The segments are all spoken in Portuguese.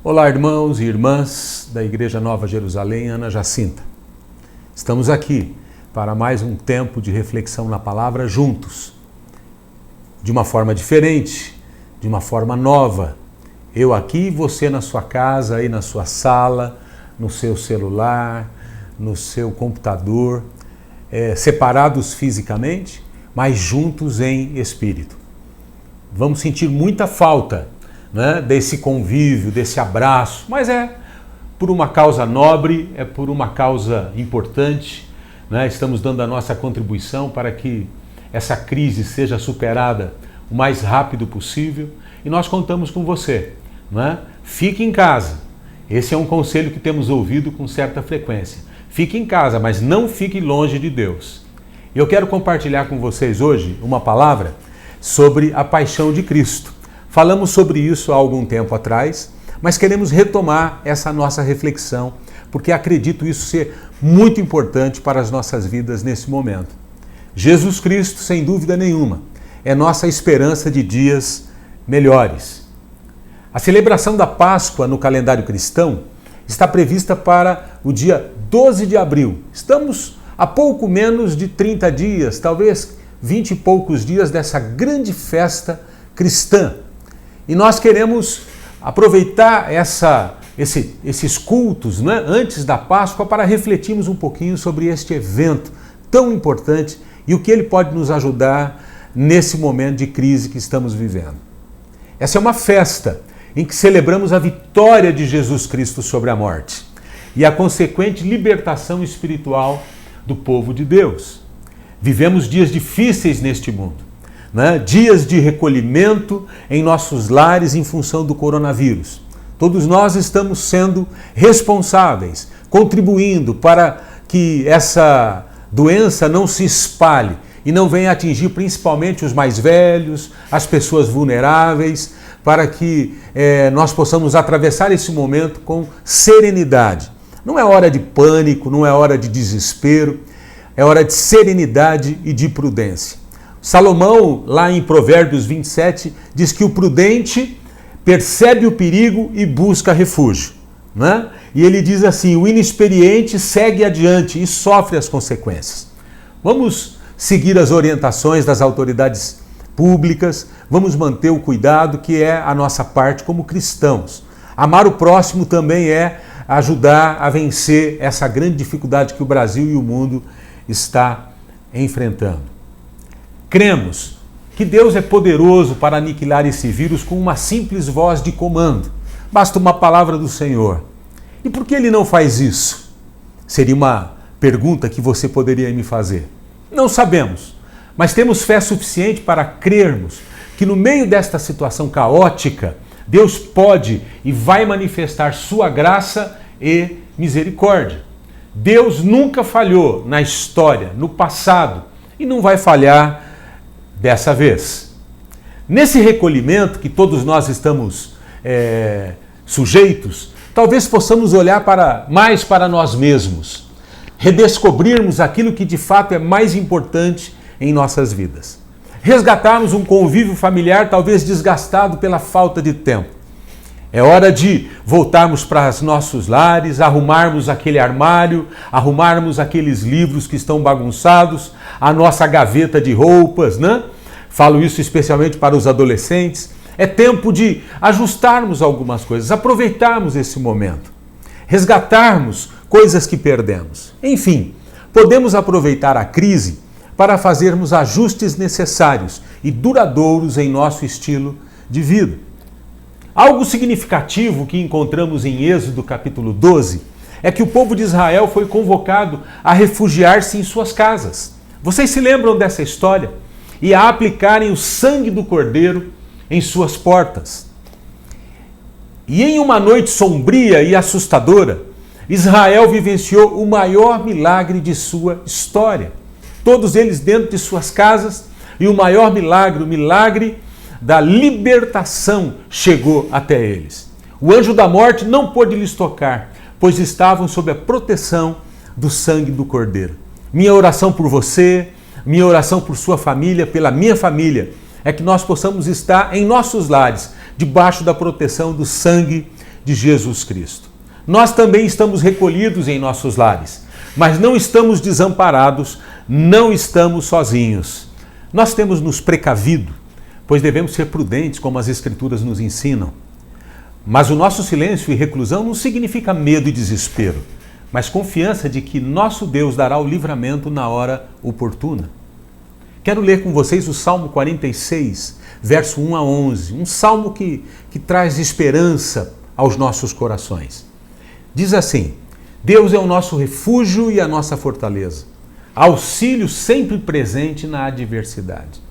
Olá, irmãos e irmãs da Igreja Nova Jerusalém, Ana Jacinta. Estamos aqui para mais um tempo de reflexão na palavra juntos, de uma forma diferente, de uma forma nova. Eu aqui e você na sua casa, aí na sua sala, no seu celular, no seu computador, separados fisicamente, mas juntos em espírito. Vamos sentir muita falta, né, desse convívio, desse abraço, mas é por uma causa nobre, é por uma causa importante, né? Estamos dando a nossa contribuição para que essa crise seja superada o mais rápido possível e nós contamos com você, né? Fique em casa. Esse é um conselho que temos ouvido com certa frequência. Fique em casa, mas não fique longe de Deus. Eu quero compartilhar com vocês hoje uma palavra sobre a paixão de Cristo. Falamos sobre isso há algum tempo atrás, mas queremos retomar essa nossa reflexão, porque acredito isso ser muito importante para as nossas vidas nesse momento. Jesus Cristo, sem dúvida nenhuma, é nossa esperança de dias melhores. A celebração da Páscoa no calendário cristão está prevista para o dia 12 de abril. Estamos a pouco menos de 30 dias, talvez 20 e poucos dias dessa grande festa cristã. E nós queremos aproveitar esses cultos, né, antes da Páscoa para refletirmos um pouquinho sobre este evento tão importante e o que ele pode nos ajudar nesse momento de crise que estamos vivendo. Essa é uma festa em que celebramos a vitória de Jesus Cristo sobre a morte e a consequente libertação espiritual do povo de Deus. Vivemos dias difíceis neste mundo, né? Dias de recolhimento em nossos lares em função do coronavírus. Todos nós estamos sendo responsáveis, contribuindo para que essa doença não se espalhe e não venha atingir principalmente os mais velhos, as pessoas vulneráveis, para que nós possamos atravessar esse momento com serenidade. Não é hora de pânico, não é hora de desespero, é hora de serenidade e de prudência. Salomão, lá em Provérbios 27, diz que o prudente percebe o perigo e busca refúgio, né? E ele diz assim: o inexperiente segue adiante e sofre as consequências. Vamos seguir as orientações das autoridades públicas, vamos manter o cuidado que é a nossa parte como cristãos. Amar o próximo também é ajudar a vencer essa grande dificuldade que o Brasil e o mundo está enfrentando. Cremos que Deus é poderoso para aniquilar esse vírus com uma simples voz de comando. Basta uma palavra do Senhor. E por que Ele não faz isso? Seria uma pergunta que você poderia me fazer. Não sabemos, mas temos fé suficiente para crermos que no meio desta situação caótica, Deus pode e vai manifestar sua graça e misericórdia. Deus nunca falhou na história, no passado, e não vai falhar dessa vez. Nesse recolhimento que todos nós estamos sujeitos, talvez possamos olhar mais para nós mesmos, redescobrirmos aquilo que de fato é mais importante em nossas vidas. Resgatarmos um convívio familiar talvez desgastado pela falta de tempo. É hora de voltarmos para os nossos lares, arrumarmos aquele armário, arrumarmos aqueles livros que estão bagunçados, a nossa gaveta de roupas, né? Falo isso especialmente para os adolescentes. É tempo de ajustarmos algumas coisas, aproveitarmos esse momento, resgatarmos coisas que perdemos. Enfim, podemos aproveitar a crise para fazermos ajustes necessários e duradouros em nosso estilo de vida. Algo significativo que encontramos em Êxodo capítulo 12 é que o povo de Israel foi convocado a refugiar-se em suas casas. Vocês se lembram dessa história? E a aplicarem o sangue do cordeiro em suas portas. E em uma noite sombria e assustadora, Israel vivenciou o maior milagre de sua história. Todos eles dentro de suas casas, e o maior milagre, o milagre da libertação, chegou até eles. O anjo da morte não pôde lhes tocar, pois estavam sob a proteção do sangue do Cordeiro. Minha oração por você, minha oração por sua família, pela minha família, é que nós possamos estar em nossos lares, debaixo da proteção do sangue de Jesus Cristo. Nós também estamos recolhidos em nossos lares, mas não estamos desamparados, não estamos sozinhos. Nós temos nos precavido, pois devemos ser prudentes, como as Escrituras nos ensinam. Mas o nosso silêncio e reclusão não significa medo e desespero, mas confiança de que nosso Deus dará o livramento na hora oportuna. Quero ler com vocês o Salmo 46, verso 1 a 11, um salmo que traz esperança aos nossos corações. Diz assim: Deus é o nosso refúgio e a nossa fortaleza, auxílio sempre presente na adversidade.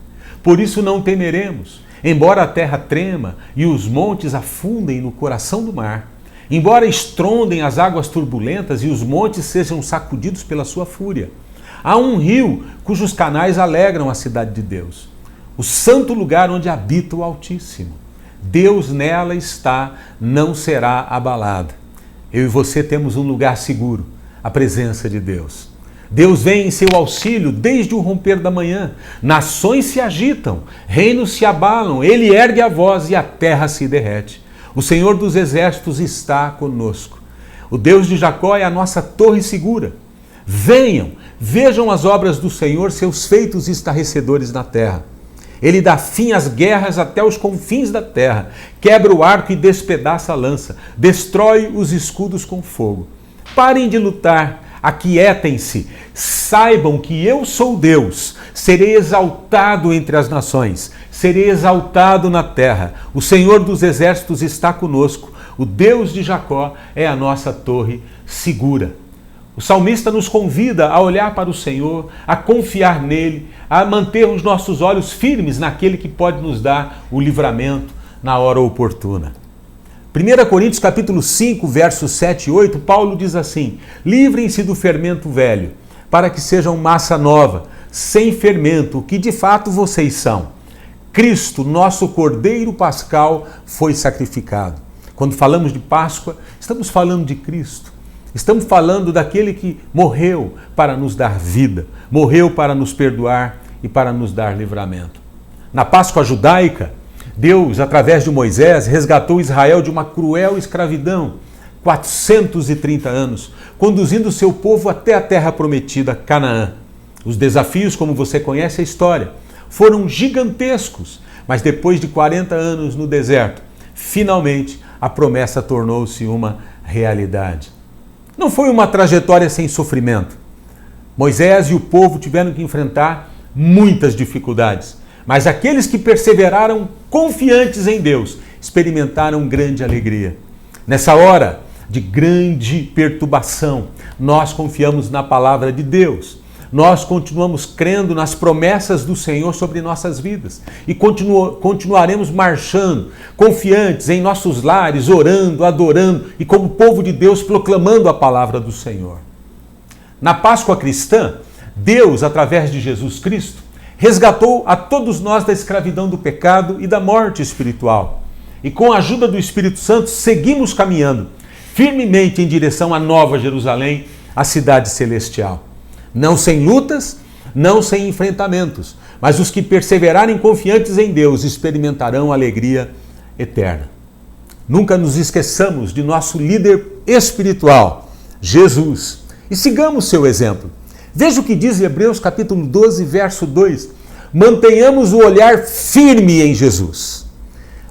Por isso não temeremos, embora a terra trema e os montes afundem no coração do mar, embora estrondem as águas turbulentas e os montes sejam sacudidos pela sua fúria. Há um rio cujos canais alegram a cidade de Deus, o santo lugar onde habita o Altíssimo. Deus nela está, não será abalada. Eu e você temos um lugar seguro, a presença de Deus. Deus vem em seu auxílio desde o romper da manhã. Nações se agitam, reinos se abalam, ele ergue a voz e a terra se derrete. O Senhor dos exércitos está conosco. O Deus de Jacó é a nossa torre segura. Venham, vejam as obras do Senhor, seus feitos estarrecedores na terra. Ele dá fim às guerras até os confins da terra, quebra o arco e despedaça a lança, destrói os escudos com fogo. Parem de lutar, aquietem-se, saibam que eu sou Deus, serei exaltado entre as nações, serei exaltado na terra. O Senhor dos exércitos está conosco, o Deus de Jacó é a nossa torre segura. O salmista nos convida a olhar para o Senhor, a confiar nele, a manter os nossos olhos firmes naquele que pode nos dar o livramento na hora oportuna. 1 Coríntios capítulo 5, versos 7 e 8, Paulo diz assim: livrem-se do fermento velho, para que sejam massa nova, sem fermento, o que de fato vocês são. Cristo, nosso Cordeiro Pascal, foi sacrificado. Quando falamos de Páscoa, estamos falando de Cristo. Estamos falando daquele que morreu para nos dar vida, morreu para nos perdoar e para nos dar livramento. Na Páscoa judaica, Deus, através de Moisés, resgatou Israel de uma cruel escravidão, 430 anos, conduzindo seu povo até a terra prometida, Canaã. Os desafios, como você conhece a história, foram gigantescos, mas depois de 40 anos no deserto, finalmente a promessa tornou-se uma realidade. Não foi uma trajetória sem sofrimento. Moisés e o povo tiveram que enfrentar muitas dificuldades, mas aqueles que perseveraram confiantes em Deus experimentaram grande alegria. Nessa hora de grande perturbação, nós confiamos na palavra de Deus. Nós continuamos crendo nas promessas do Senhor sobre nossas vidas e continuaremos marchando, confiantes em nossos lares, orando, adorando e como povo de Deus proclamando a palavra do Senhor. Na Páscoa cristã, Deus, através de Jesus Cristo, resgatou a todos nós da escravidão do pecado e da morte espiritual. E com a ajuda do Espírito Santo, seguimos caminhando firmemente em direção à Nova Jerusalém, a cidade celestial. Não sem lutas, não sem enfrentamentos, mas os que perseverarem confiantes em Deus experimentarão alegria eterna. Nunca nos esqueçamos de nosso líder espiritual, Jesus, e sigamos seu exemplo. Veja o que diz Hebreus capítulo 12, verso 2. Mantenhamos o olhar firme em Jesus,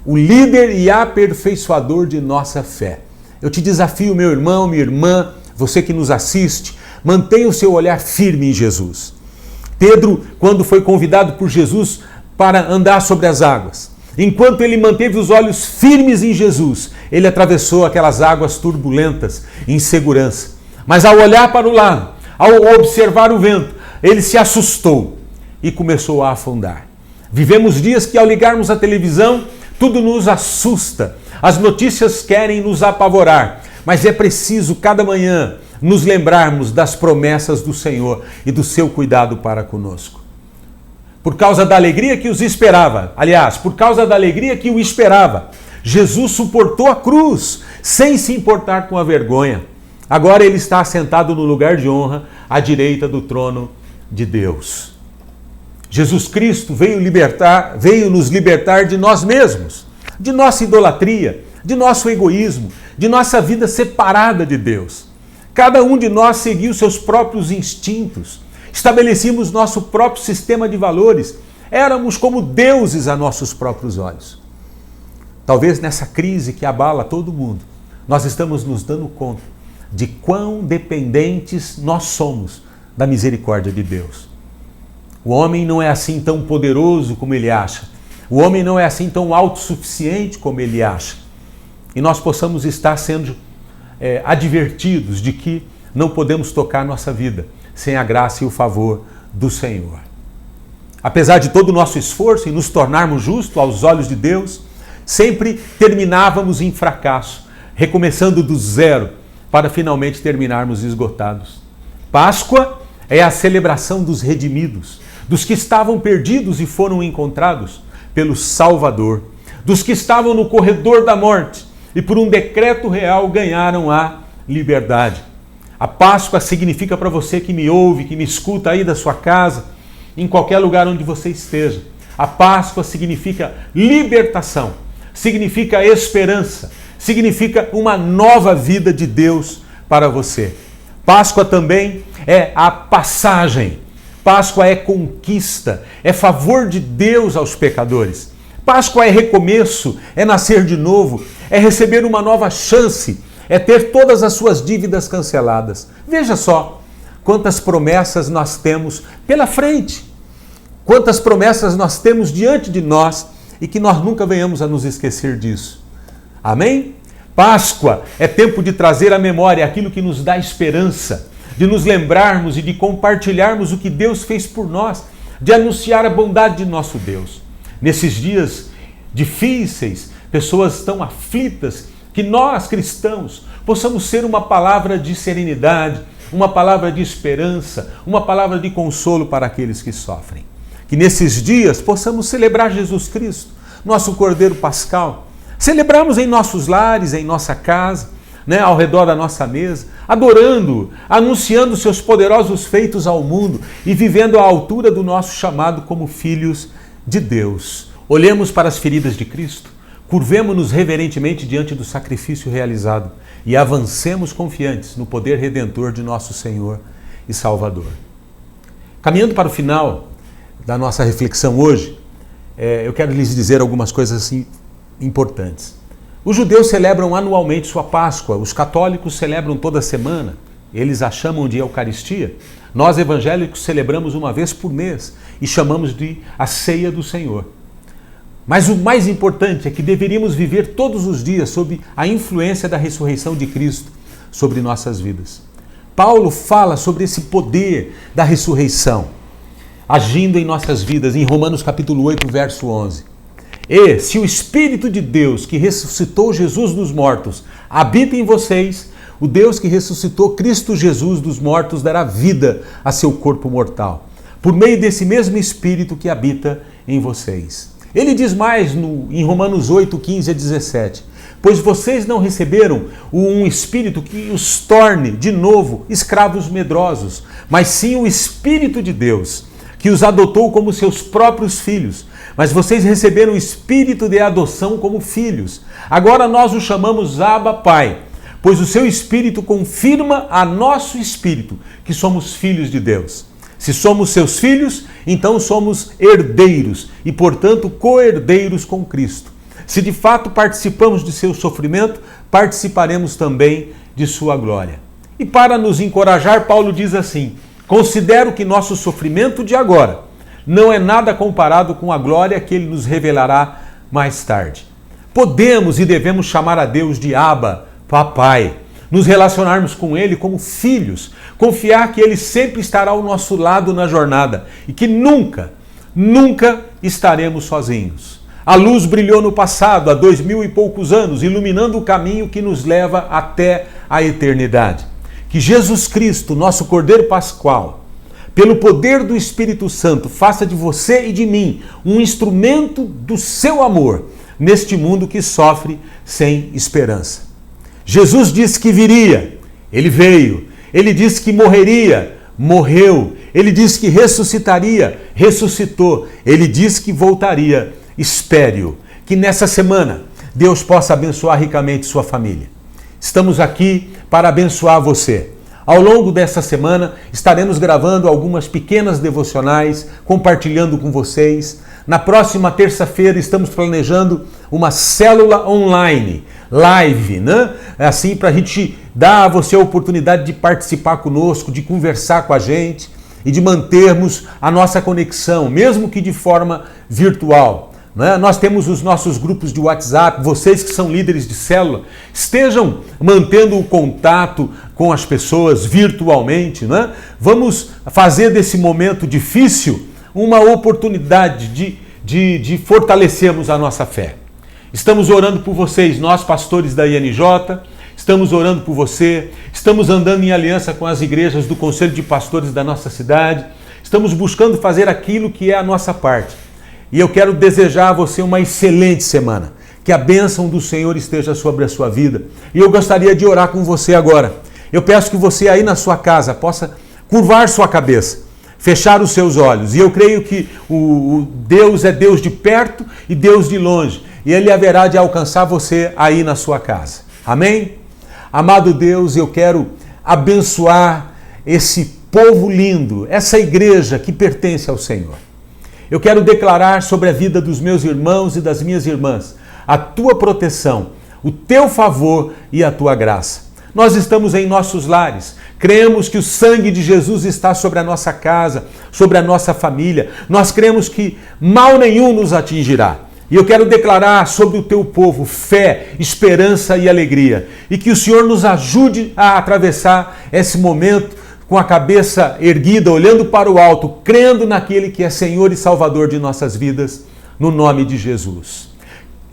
o líder e aperfeiçoador de nossa fé. Eu te desafio, meu irmão, minha irmã, você que nos assiste, mantenha o seu olhar firme em Jesus. Pedro, quando foi convidado por Jesus para andar sobre as águas, enquanto ele manteve os olhos firmes em Jesus, ele atravessou aquelas águas turbulentas em segurança. Mas ao olhar para o lado, ao observar o vento, ele se assustou e começou a afundar. Vivemos dias que ao ligarmos a televisão, tudo nos assusta. As notícias querem nos apavorar, mas é preciso cada manhã nos lembrarmos das promessas do Senhor e do seu cuidado para conosco. Por causa da alegria que os esperava, por causa da alegria que o esperava, Jesus suportou a cruz sem se importar com a vergonha. Agora ele está assentado no lugar de honra à direita do trono de Deus. Jesus Cristo veio nos libertar de nós mesmos, de nossa idolatria, de nosso egoísmo, de nossa vida separada de Deus. Cada um de nós seguiu seus próprios instintos, estabelecíamos nosso próprio sistema de valores, éramos como deuses a nossos próprios olhos. Talvez nessa crise que abala todo mundo, nós estamos nos dando conta de quão dependentes nós somos da misericórdia de Deus. O homem não é assim tão poderoso como ele acha. O homem não é assim tão autossuficiente como ele acha. E nós possamos estar sendo advertidos de que não podemos tocar nossa vida sem a graça e o favor do Senhor. Apesar de todo o nosso esforço em nos tornarmos justos aos olhos de Deus, sempre terminávamos em fracasso, recomeçando do zero para finalmente terminarmos esgotados. Páscoa é a celebração dos redimidos, dos que estavam perdidos e foram encontrados pelo Salvador, dos que estavam no corredor da morte e por um decreto real ganharam a liberdade. A Páscoa significa para você que me ouve, que me escuta aí da sua casa, em qualquer lugar onde você esteja. A Páscoa significa libertação, significa esperança, significa uma nova vida de Deus para você. Páscoa também é a passagem. Páscoa é conquista, é favor de Deus aos pecadores. Páscoa é recomeço, é nascer de novo, é receber uma nova chance, é ter todas as suas dívidas canceladas. Veja só quantas promessas nós temos pela frente, quantas promessas nós temos diante de nós e que nós nunca venhamos a nos esquecer disso. Amém? Páscoa é tempo de trazer à memória aquilo que nos dá esperança, de nos lembrarmos e de compartilharmos o que Deus fez por nós, de anunciar a bondade de nosso Deus. Nesses dias difíceis, pessoas tão aflitas, que nós, cristãos, possamos ser uma palavra de serenidade, uma palavra de esperança, uma palavra de consolo para aqueles que sofrem. Que nesses dias possamos celebrar Jesus Cristo, nosso Cordeiro Pascal. Celebramos em nossos lares, em nossa casa, ao redor da nossa mesa, adorando, anunciando seus poderosos feitos ao mundo e vivendo à altura do nosso chamado como filhos de Deus. Olhemos para as feridas de Cristo, curvemo-nos reverentemente diante do sacrifício realizado e avancemos confiantes no poder redentor de nosso Senhor e Salvador. Caminhando para o final da nossa reflexão hoje, eu quero lhes dizer algumas coisas assim importantes. Os judeus celebram anualmente sua Páscoa, os católicos celebram toda semana, eles a chamam de Eucaristia. Nós evangélicos celebramos uma vez por mês e chamamos de a Ceia do Senhor. Mas o mais importante é que deveríamos viver todos os dias sob a influência da ressurreição de Cristo sobre nossas vidas. Paulo fala sobre esse poder da ressurreição agindo em nossas vidas em Romanos capítulo 8, verso 11. E se o Espírito de Deus que ressuscitou Jesus dos mortos habita em vocês, o Deus que ressuscitou Cristo Jesus dos mortos dará vida a seu corpo mortal, por meio desse mesmo Espírito que habita em vocês. Ele diz mais em Romanos 8, 15 a 17. Pois vocês não receberam um Espírito que os torne de novo escravos medrosos, mas sim o Espírito de Deus, que os adotou como seus próprios filhos. Mas vocês receberam o Espírito de adoção como filhos. Agora nós o chamamos Abba, Pai, pois o seu Espírito confirma a nosso Espírito que somos filhos de Deus. Se somos seus filhos, então somos herdeiros e, portanto, co-herdeiros com Cristo. Se de fato participamos de seu sofrimento, participaremos também de sua glória. E para nos encorajar, Paulo diz assim: considero que nosso sofrimento de agora não é nada comparado com a glória que ele nos revelará mais tarde. Podemos e devemos chamar a Deus de Abba, Papai, nos relacionarmos com Ele como filhos, confiar que Ele sempre estará ao nosso lado na jornada e que nunca estaremos sozinhos. A luz brilhou no passado, há 2000 e poucos anos, iluminando o caminho que nos leva até a eternidade. Que Jesus Cristo, nosso Cordeiro Pascual, pelo poder do Espírito Santo, faça de você e de mim um instrumento do seu amor neste mundo que sofre sem esperança. Jesus disse que viria, ele veio. Ele disse que morreria, morreu. Ele disse que ressuscitaria, ressuscitou. Ele disse que voltaria, espere-o. Que nessa semana, Deus possa abençoar ricamente sua família. Estamos aqui para abençoar você. Ao longo dessa semana, estaremos gravando algumas pequenas devocionais, compartilhando com vocês. Na próxima terça-feira, estamos planejando uma célula online, live, né? Assim, para a gente dar a você a oportunidade de participar conosco, de conversar com a gente e de mantermos a nossa conexão, mesmo que de forma virtual. Nós temos os nossos grupos de WhatsApp, vocês que são líderes de célula, estejam mantendo o contato com as pessoas virtualmente. Vamos fazer desse momento difícil uma oportunidade de fortalecermos a nossa fé. Estamos orando por vocês, nós pastores da INJ, estamos orando por você, estamos andando em aliança com as igrejas do Conselho de Pastores da nossa cidade, estamos buscando fazer aquilo que é a nossa parte. E eu quero desejar a você uma excelente semana. Que a bênção do Senhor esteja sobre a sua vida. E eu gostaria de orar com você agora. Eu peço que você aí na sua casa possa curvar sua cabeça, fechar os seus olhos. E eu creio que o Deus é Deus de perto e Deus de longe. E Ele haverá de alcançar você aí na sua casa. Amém? Amado Deus, eu quero abençoar esse povo lindo, essa igreja que pertence ao Senhor. Eu quero declarar sobre a vida dos meus irmãos e das minhas irmãs a tua proteção, o teu favor e a tua graça. Nós estamos em nossos lares, cremos que o sangue de Jesus está sobre a nossa casa, sobre a nossa família. Nós cremos que mal nenhum nos atingirá. E eu quero declarar sobre o teu povo fé, esperança e alegria. E que o Senhor nos ajude a atravessar esse momento com a cabeça erguida, olhando para o alto, crendo naquele que é Senhor e Salvador de nossas vidas, no nome de Jesus.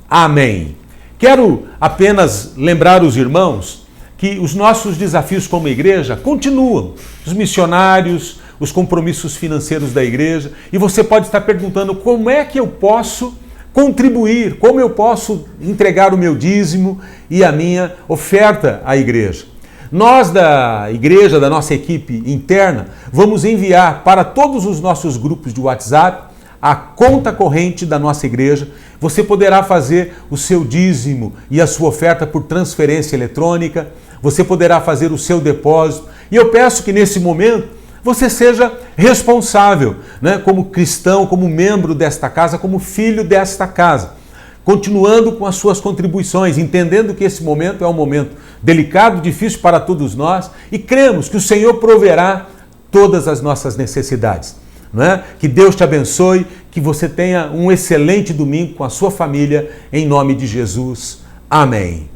Amém. Quero apenas lembrar os irmãos que os nossos desafios como igreja continuam. Os missionários, os compromissos financeiros da igreja. E você pode estar perguntando como é que eu posso contribuir, como eu posso entregar o meu dízimo e a minha oferta à igreja. Nós da igreja, da nossa equipe interna, vamos enviar para todos os nossos grupos de WhatsApp a conta corrente da nossa igreja. Você poderá fazer o seu dízimo e a sua oferta por transferência eletrônica, você poderá fazer o seu depósito. E eu peço que nesse momento você seja responsável, como cristão, como membro desta casa, como filho desta casa. Continuando com as suas contribuições, entendendo que esse momento é um momento delicado, difícil para todos nós e cremos que o Senhor proverá todas as nossas necessidades. Que Deus te abençoe, que você tenha um excelente domingo com a sua família, em nome de Jesus. Amém.